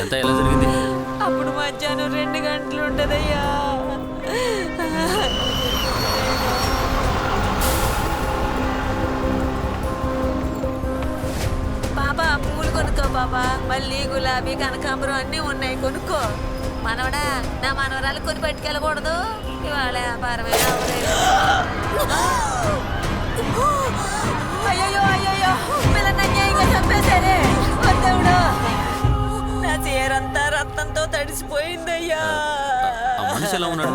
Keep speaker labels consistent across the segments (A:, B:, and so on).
A: ఇదంతా ఎలా జరిగింది?
B: అప్పుడు మధ్యాహ్నం 2 గంటలు ఉంటదయ్యా. బాబా పూలు కొనుక్కో బాబా, మళ్ళీ గులాబీ కనకాంబరం అన్నీ ఉన్నాయి, కొనుక్కో. మనవడా, నా మనవరాలు కొని పట్టుకెళ్ళకూడదు, ఇవాళ వ్యాపారమే అవ్వలేదు. అయ్యో అయ్యో, పిల్లని అన్యాయంగా చంపేశారే. వద్దవుడు, నా చీరంతా రక్తంతో తడిసిపోయిందయ్యా.
A: మనిషి ఎలా ఉన్నాడు?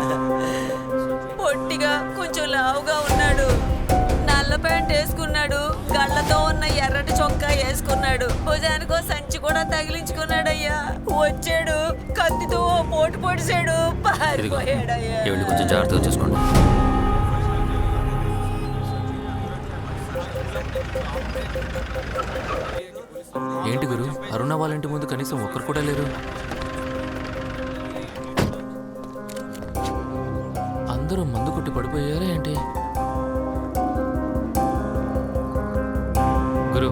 B: పొట్టిగా కొంచెం లావుగా ఉన్నాడు, నల్ల ప్యాంట్ వేసుకున్నాడు, గళ్ళతో ఉన్న ఎర్రటి చొక్కా వేసుకున్నాడు, భుజానికో సంచి కూడా తగిలించుకున్నాడయ్యా. వచ్చాడు, కత్తితో పోటు పొడిచాడు, పారిపోయాడయ్యా.
A: కొంచెం జాగ్రత్తగా చూసుకోండి. ఏంటి గురు, అరుణ వాళ్ళ ఇంటి ముందు కనీసం ఒక్కరు కూడా లేరు. అందరూ మందు కొట్టి పడిపోయారా ఏంటి? గురు,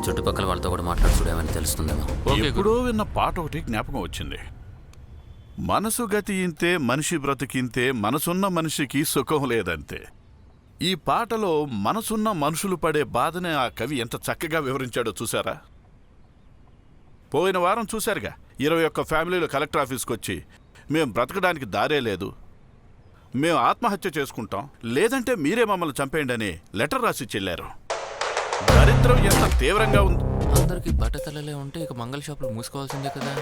A: చుట్టుపక్కల వాళ్ళతో కూడా మాట్లాడుకోవడమని తెలుస్తుందేమో.
C: ఎప్పుడో విన్న పాట ఒకటి జ్ఞాపకం వచ్చింది. మనసు గతి ఇంతే, మనిషి బ్రతికింతే, మనసున్న మనిషికి సుఖం లేదంతే. ఈ పాటలో మనసున్న మనుషులు పడే బాధనే ఆ కవి ఎంత చక్కగా వివరించాడో చూసారా? పోయిన వారం చూశారుగా, 21 ఫ్యామిలీలు కలెక్టర్ ఆఫీస్కి వచ్చి మేం బ్రతకడానికి దారే లేదు, మేము ఆత్మహత్య చేసుకుంటాం, లేదంటే మీరే మమ్మల్ని చంపేయండి అని లెటర్ రాసి చెల్లారు. దరిద్రం ఎంత తీవ్రంగా ఉంది.
A: అందరికి బట్టతలలే ఉంటే ఇక మంగళ షాపులు మూసుకోవాల్సిందే కదా.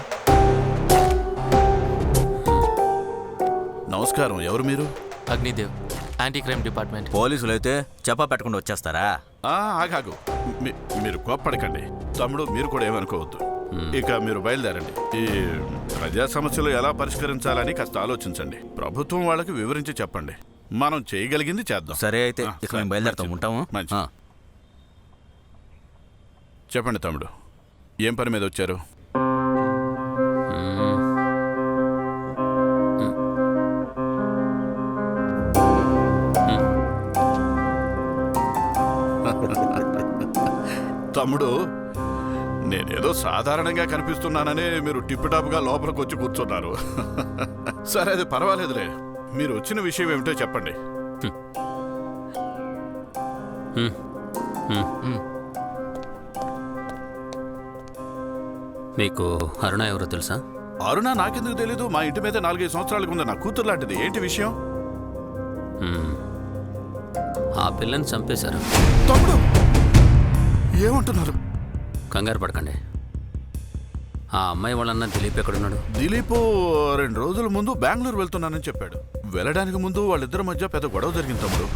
C: నమస్కారం, ఎవరు మీరు?
A: Agnidev, anti crime department.
D: పోలీసులు అయితే చెప్పా పెట్టకుండా వచ్చేస్తారా?
C: ఆగాగు, మీరు కోప్పడకండి. తమ్ముడు, మీరు కూడా ఏమనుకోవద్దు. ఇక మీరు బయలుదేరండి. ఈ ప్రజా సమస్యలు ఎలా పరిష్కరించాలని కాస్త ఆలోచించండి. ప్రభుత్వం వాళ్ళకి వివరించి చెప్పండి. మనం చేయగలిగింది చేద్దాం.
D: సరే అయితే ఇక మేము బయలుదేరుతాం. ఉంటాము.
C: మంచి. చెప్పండి తమ్ముడు, ఏం పని మీద వచ్చారు? తమ్ముడు, నేనేదో సాధారణంగా కనిపిస్తున్నానని మీరు టిప్టాప్గా లోపలికి వచ్చి కూర్చున్నారు. సరే, అది పర్వాలేదులే. మీరు వచ్చిన విషయం ఏమిటో చెప్పండి.
A: మీకు అరుణ ఎవరో తెలుసా?
C: అరుణ నాకెందుకు తెలీదు? మా ఇంటి మీద 4-5 సంవత్సరాలకు ఉంది, నా కూతురు లాంటిది. ఏంటి విషయం?
A: ఆ పిల్లని చంపేశారు.
C: తమ్ముడు, ఏమంటున్నారు?
A: కంగారు పడకండి. ఆ అమ్మాయి వాళ్ళన్న దిలీప్ ఎక్కడున్నాడు?
C: దిలీప్ 2 రోజుల ముందు బెంగళూరు వెళ్తున్నానని చెప్పాడు. వెళ్ళడానికి ముందు వాళ్ళిద్దరి మధ్య పెద్ద గొడవ జరిగింది తమ్ముడు.